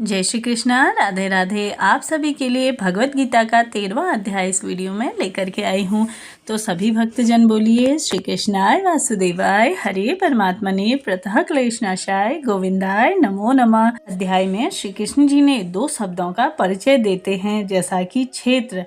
जय श्री कृष्णा, राधे राधे। आप सभी के लिए भगवत गीता का 13वां अध्याय इस वीडियो में लेकर के आई हूँ। तो सभी भक्तजन बोलिए श्री कृष्णाय वासुदेवाय हरे परमात्मने प्रतः क्लेशनाशाय गोविंदाय नमो नमः। अध्याय में श्री कृष्ण जी ने दो शब्दों का परिचय देते हैं, जैसा कि क्षेत्र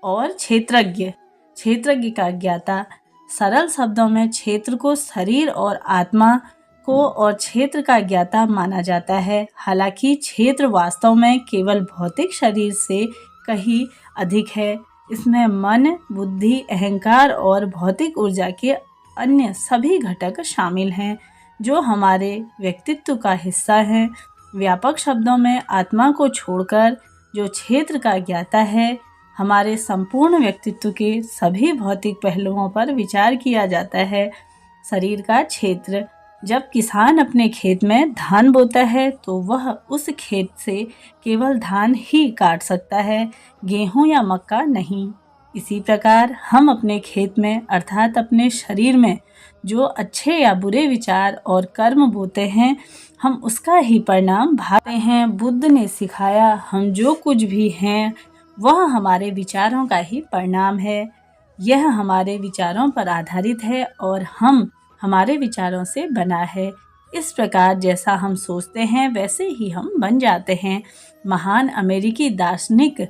और क्षेत्रज्ञ। क्षेत्रज्ञ का ज्ञाता। सरल शब्दों में क्षेत्र को शरीर और आत्मा को और क्षेत्र का ज्ञाता माना जाता है। हालांकि क्षेत्र वास्तव में केवल भौतिक शरीर से कहीं अधिक है। इसमें मन, बुद्धि, अहंकार और भौतिक ऊर्जा के अन्य सभी घटक शामिल हैं, जो हमारे व्यक्तित्व का हिस्सा हैं। व्यापक शब्दों में आत्मा को छोड़कर जो क्षेत्र का ज्ञाता है, हमारे संपूर्ण व्यक्तित्व के सभी भौतिक पहलुओं पर विचार किया जाता है। शरीर का क्षेत्र। जब किसान अपने खेत में धान बोता है तो वह उस खेत से केवल धान ही काट सकता है, गेहूं या मक्का नहीं। इसी प्रकार हम अपने खेत में अर्थात अपने शरीर में जो अच्छे या बुरे विचार और कर्म बोते हैं, हम उसका ही परिणाम भागते हैं। बुद्ध ने सिखाया, हम जो कुछ भी हैं वह हमारे विचारों का ही परिणाम है। यह हमारे विचारों पर आधारित है और हम हमारे विचारों से बना है। इस प्रकार जैसा हम सोचते हैं वैसे ही हम बन जाते हैं। महान अमेरिकी दार्शनिक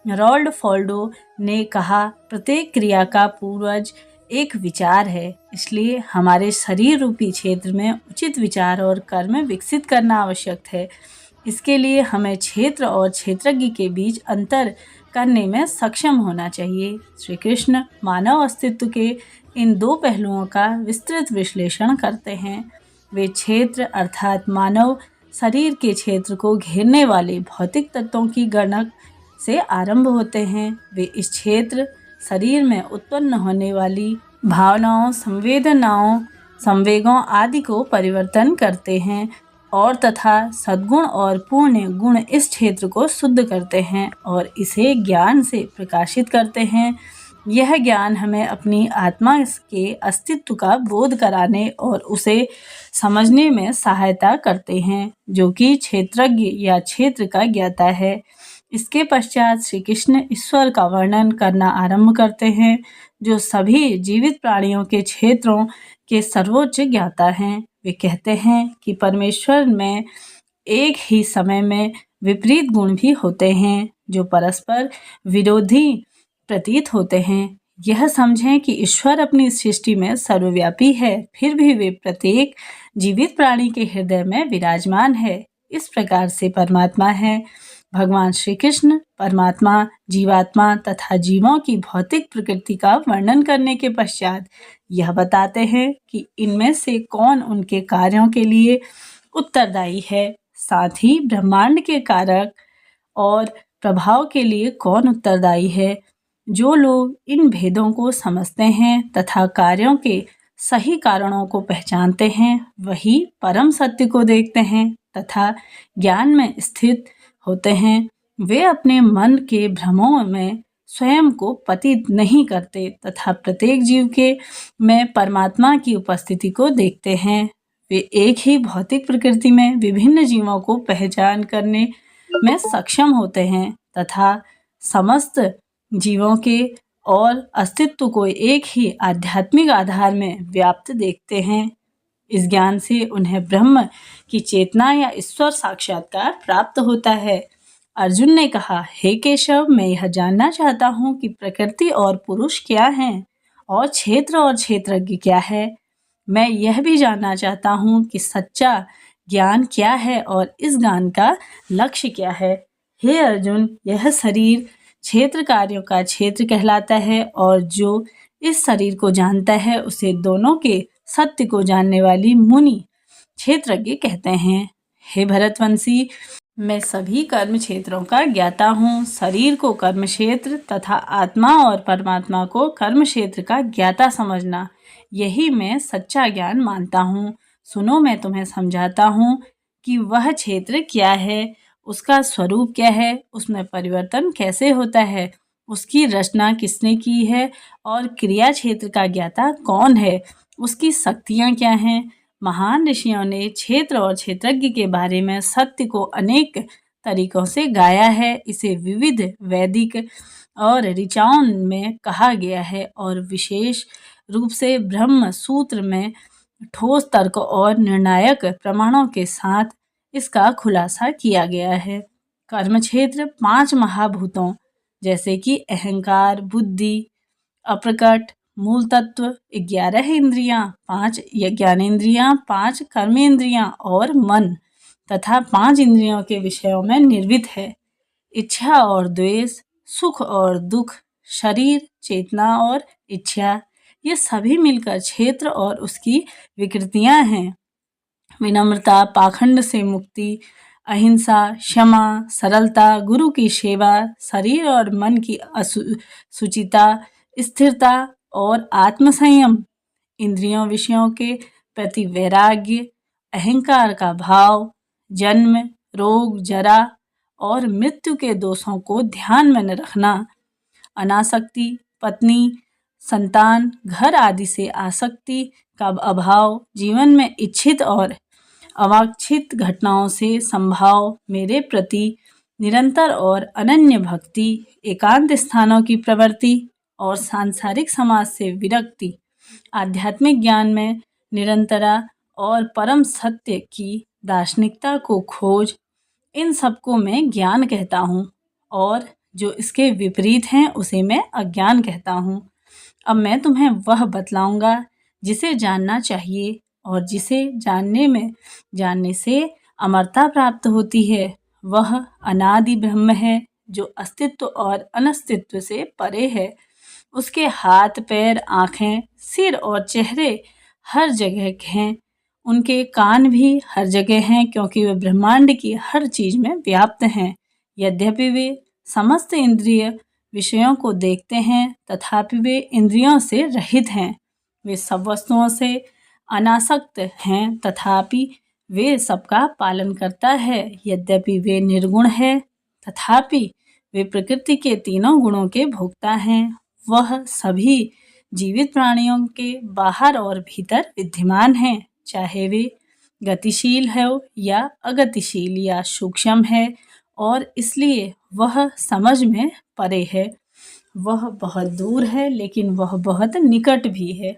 रॉल्ड फॉल्डो ने कहा, प्रत्येक क्रिया का पूर्वज एक विचार है। इसलिए हमारे शरीर रूपी क्षेत्र में उचित विचार और कर्म विकसित करना आवश्यक है। इसके लिए हमें क्षेत्र और क्षेत्रज्ञ के बीच अंतर करने में सक्षम होना चाहिए। श्री कृष्ण मानव अस्तित्व के इन दो पहलुओं का विस्तृत विश्लेषण करते हैं। वे क्षेत्र अर्थात मानव शरीर के क्षेत्र को घेरने वाले भौतिक तत्वों की गणना से आरंभ होते हैं। वे इस क्षेत्र शरीर में उत्पन्न होने वाली भावनाओं, संवेदनाओं, संवेगों आदि को परिवर्तन करते हैं और तथा सद्गुण और पूर्ण गुण इस क्षेत्र को शुद्ध करते हैं और इसे ज्ञान से प्रकाशित करते हैं। यह ज्ञान हमें अपनी आत्मा के अस्तित्व का बोध कराने और उसे समझने में सहायता करते हैं, जो कि क्षेत्रज्ञ या क्षेत्र का ज्ञाता है। इसके पश्चात श्री कृष्ण ईश्वर का वर्णन करना आरंभ करते हैं, जो सभी जीवित प्राणियों के क्षेत्रों के सर्वोच्च ज्ञाता हैं। वे कहते हैं कि परमेश्वर में एक ही समय में विपरीत गुण भी होते हैं, जो परस्पर विरोधी प्रतीत होते हैं। यह समझें कि ईश्वर अपनी सृष्टि में सर्वव्यापी है, फिर भी वे प्रत्येक जीवित प्राणी के हृदय में विराजमान है। इस प्रकार से परमात्मा है। भगवान श्री कृष्ण परमात्मा, जीवात्मा तथा जीवों की भौतिक प्रकृति का वर्णन करने के पश्चात यह बताते हैं कि इनमें से कौन उनके कार्यों के लिए उत्तरदायी है, साथ ही ब्रह्मांड के कारक और प्रभाव के लिए कौन उत्तरदायी है। जो लोग इन भेदों को समझते हैं तथा कार्यों के सही कारणों को पहचानते हैं, वही परम सत्य को देखते हैं तथा ज्ञान में स्थित होते हैं। वे अपने मन के भ्रमों में स्वयं को पतित नहीं करते तथा प्रत्येक जीव के में परमात्मा की उपस्थिति को देखते हैं। वे एक ही भौतिक प्रकृति में विभिन्न जीवों को पहचान करने में सक्षम होते हैं तथा समस्त जीवों के और अस्तित्व को एक ही आध्यात्मिक आधार में व्याप्त देखते हैं। इस ज्ञान से उन्हें ब्रह्म की चेतना या ईश्वर साक्षात्कार प्राप्त होता है। अर्जुन ने कहा, हे केशव, मैं यह जानना चाहता हूँ कि प्रकृति और पुरुष क्या हैं और क्षेत्र और क्षेत्रज्ञ क्या है। मैं यह भी जानना चाहता हूँ कि सच्चा ज्ञान क्या है और इस ज्ञान का लक्ष्य क्या है। हे अर्जुन, यह शरीर क्षेत्र कार्यों का क्षेत्र कहलाता है और जो इस शरीर को जानता है उसे दोनों के सत्य को जानने वाली मुनि क्षेत्रज्ञ कहते हैं। हे भरतवंशी, मैं सभी कर्म क्षेत्रों का ज्ञाता हूँ। शरीर को कर्म क्षेत्र तथा आत्मा और परमात्मा को कर्म क्षेत्र का ज्ञाता समझना, यही मैं सच्चा ज्ञान मानता हूँ। सुनो, मैं तुम्हें समझाता हूँ कि वह क्षेत्र क्या है, उसका स्वरूप क्या है, उसमें परिवर्तन कैसे होता है, उसकी रचना किसने की है और क्रिया क्षेत्र का ज्ञाता कौन है, उसकी शक्तियाँ क्या हैं। महान ऋषियों ने क्षेत्र और क्षेत्रज्ञ के बारे में सत्य को अनेक तरीकों से गाया है। इसे विविध वैदिक और ऋचाओं में कहा गया है और विशेष रूप से ब्रह्म सूत्र में ठोस तर्क और निर्णायक प्रमाणों के साथ इसका खुलासा किया गया है। कर्म क्षेत्र 5 महाभूतों जैसे कि अहंकार, बुद्धि, अप्रकट, मूल तत्व, 11 इंद्रियां, 5 ज्ञानेंद्रियां, 5 कर्मेंद्रियां और मन तथा 5 इंद्रियों के विषयों में निर्मित है। इच्छा और द्वेष, सुख और दुख, शरीर, चेतना और इच्छा, ये सभी मिलकर क्षेत्र और उसकी विकृतियां हैं। विनम्रता, पाखंड से मुक्ति, अहिंसा, क्षमा, सरलता, गुरु की सेवा, शरीर और मन की सुचिता, स्थिरता और आत्मसंयम, इंद्रियों विषयों के प्रति वैराग्य, अहंकार का भाव, जन्म, रोग, जरा और मृत्यु के दोषों को ध्यान में न रखना, अनासक्ति, पत्नी, संतान, घर आदि से आसक्ति का अभाव, जीवन में इच्छित और अवांछित घटनाओं से संभाव, मेरे प्रति निरंतर और अनन्य भक्ति, एकांत स्थानों की प्रवृत्ति और सांसारिक समाज से विरक्ति, आध्यात्मिक ज्ञान में निरंतरा और परम सत्य की दार्शनिकता को खोज, इन सबको मैं ज्ञान कहता हूँ और जो इसके विपरीत हैं उसे मैं अज्ञान कहता हूँ। अब मैं तुम्हें वह बतलाऊंगा जिसे जानना चाहिए और जिसे जानने से अमरता प्राप्त होती है। वह अनादि ब्रह्म है जो अस्तित्व और अनस्तित्व से परे है। उसके हाथ, पैर, आँखें, सिर और चेहरे हर जगह हैं। उनके कान भी हर जगह हैं क्योंकि वे ब्रह्मांड की हर चीज़ में व्याप्त हैं। यद्यपि वे समस्त इंद्रिय विषयों को देखते हैं तथापि वे इंद्रियों से रहित हैं। वे सब वस्तुओं से अनासक्त हैं तथापि वे सबका पालन करता है। यद्यपि वे निर्गुण है तथापि वे प्रकृति के तीनों गुणों के भोक्ता हैं। वह सभी जीवित प्राणियों के बाहर और भीतर विद्यमान हैं, चाहे वे गतिशील हो या अगतिशील या सूक्ष्म है, और इसलिए वह समझ में परे है। वह बहुत दूर है लेकिन वह बहुत निकट भी है।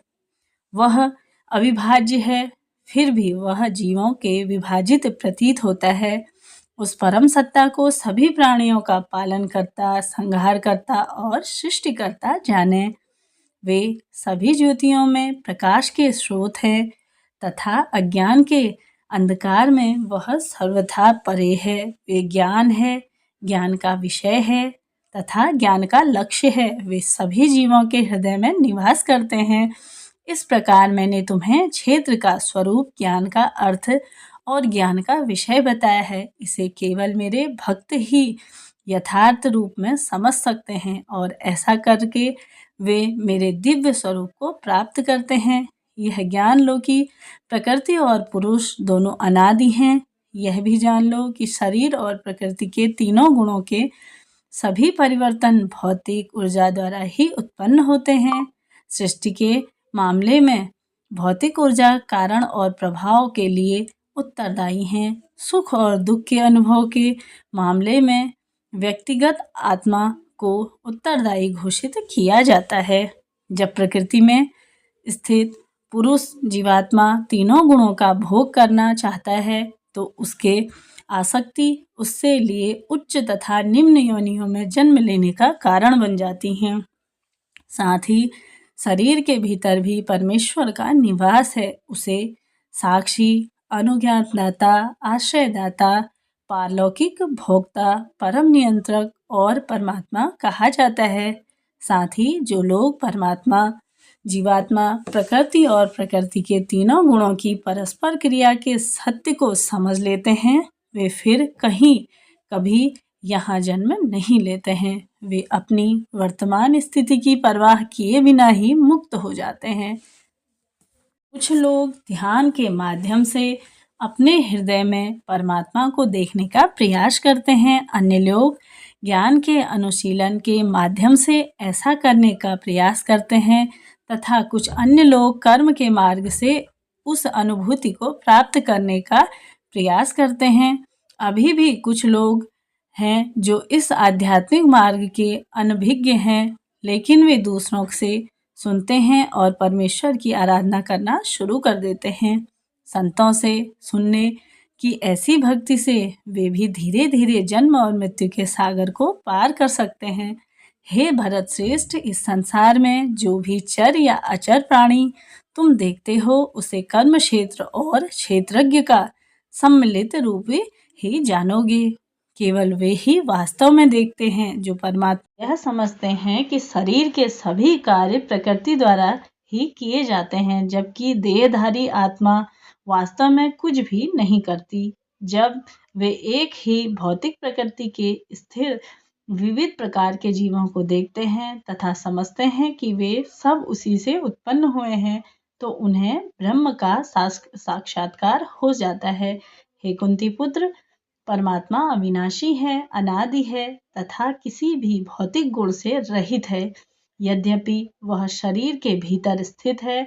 वह अविभाज्य है फिर भी वह जीवों के विभाजित प्रतीत होता है। उस परम सत्ता को सभी प्राणियों का पालन करता, संहार करता और सृष्टि करता जाने। वे सभी ज्योतियों में प्रकाश के स्रोत हैं तथा अज्ञान के अंधकार में वह सर्वथा परे है। वे ज्ञान है, ज्ञान का विषय है तथा ज्ञान का लक्ष्य है। वे सभी जीवों के हृदय में निवास करते हैं। इस प्रकार मैंने तुम्हें क्षेत्र का स्वरूप, ज्ञान का अर्थ और ज्ञान का विषय बताया है। इसे केवल मेरे भक्त ही यथार्थ रूप में समझ सकते हैं और ऐसा करके वे मेरे दिव्य स्वरूप को प्राप्त करते हैं। यह ज्ञान लो कि प्रकृति और पुरुष दोनों अनादि हैं। यह भी जान लो कि शरीर और प्रकृति के तीनों गुणों के सभी परिवर्तन भौतिक ऊर्जा द्वारा ही उत्पन्न होते हैं। सृष्टि के मामले में भौतिक ऊर्जा कारण और प्रभाव के लिए उत्तरदायी हैं। सुख और दुख के अनुभव के मामले में व्यक्तिगत आत्मा को उत्तरदायी घोषित किया जाता है। जब प्रकृति में स्थित पुरुष जीवात्मा तीनों गुणों का भोग करना चाहता है तो उसके आसक्ति उससे लिए उच्च तथा निम्न योनियों में जन्म लेने का कारण बन जाती हैं। साथ ही शरीर के भीतर भी परमेश्वर का निवास है। उसे साक्षी, अनुज्ञातदाता, आश्रयदाता, पारलौकिक भोक्ता, परम नियंत्रक और परमात्मा कहा जाता है। साथ ही जो लोग परमात्मा, जीवात्मा, प्रकृति और प्रकृति के तीनों गुणों की परस्पर क्रिया के सत्य को समझ लेते हैं वे फिर कभी यहाँ जन्म नहीं लेते हैं। वे अपनी वर्तमान स्थिति की परवाह किए बिना ही मुक्त हो जाते हैं। कुछ लोग ध्यान के माध्यम से अपने हृदय में परमात्मा को देखने का प्रयास करते हैं। अन्य लोग ज्ञान के अनुशीलन के माध्यम से ऐसा करने का प्रयास करते हैं तथा कुछ अन्य लोग कर्म के मार्ग से उस अनुभूति को प्राप्त करने का प्रयास करते हैं। अभी भी कुछ लोग हैं जो इस आध्यात्मिक मार्ग के अनभिज्ञ हैं, लेकिन वे दूसरों से सुनते हैं और परमेश्वर की आराधना करना शुरू कर देते हैं। संतों से सुनने की ऐसी भक्ति से वे भी धीरे धीरे जन्म और मृत्यु के सागर को पार कर सकते हैं। हे भरत श्रेष्ठ, इस संसार में जो भी चर या अचर प्राणी तुम देखते हो उसे कर्म क्षेत्र और क्षेत्रज्ञ का सम्मिलित रूप ही जानोगे। केवल वे ही वास्तव में देखते हैं जो परमात्मा यह समझते हैं कि शरीर के सभी कार्य प्रकृति द्वारा ही किए जाते हैं, जबकि देहधारी आत्मा वास्तव में कुछ भी नहीं करती। जब वे एक ही भौतिक प्रकृति के स्थिर विविध प्रकार के जीवों को देखते हैं तथा समझते हैं कि वे सब उसी से उत्पन्न हुए हैं, तो उन्हें ब्रह्म का साक्षात्कार हो जाता है। हे कुंती पुत्र, परमात्मा अविनाशी है, अनादि है तथा किसी भी भौतिक गुण से रहित है। यद्यपि वह शरीर के भीतर स्थित है,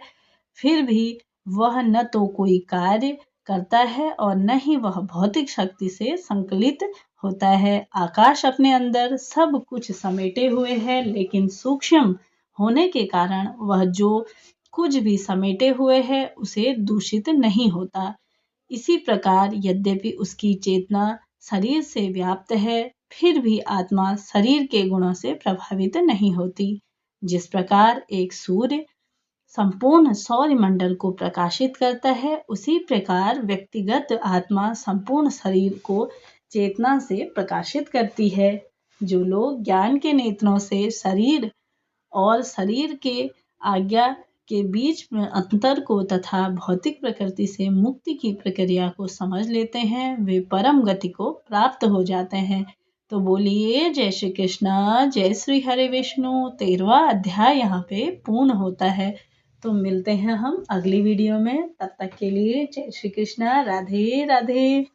फिर भी वह न तो कोई कार्य करता है और न ही वह भौतिक शक्ति से संकलित होता है। आकाश अपने अंदर सब कुछ समेटे हुए है, लेकिन सूक्ष्म होने के कारण वह जो कुछ भी समेटे हुए है उसे दूषित नहीं होता। इसी प्रकार यद्यपि उसकी चेतना शरीर से व्याप्त है, फिर भी आत्मा शरीर के गुणों से प्रभावित नहीं होती। जिस प्रकार एक सूर्य संपूर्ण सौरमंडल को प्रकाशित करता है, उसी प्रकार व्यक्तिगत आत्मा संपूर्ण शरीर को चेतना से प्रकाशित करती है। जो लोग ज्ञान के नेत्रों से शरीर और शरीर के आज्ञा के बीच में अंतर को तथा भौतिक प्रकृति से मुक्ति की प्रक्रिया को समझ लेते हैं, वे परम गति को प्राप्त हो जाते हैं। तो बोलिए जय श्री कृष्णा, जय श्री हरे विष्णु। 13वां अध्याय यहाँ पे पूर्ण होता है। तो मिलते हैं हम अगली वीडियो में, तब तक के लिए जय श्री कृष्णा, राधे राधे।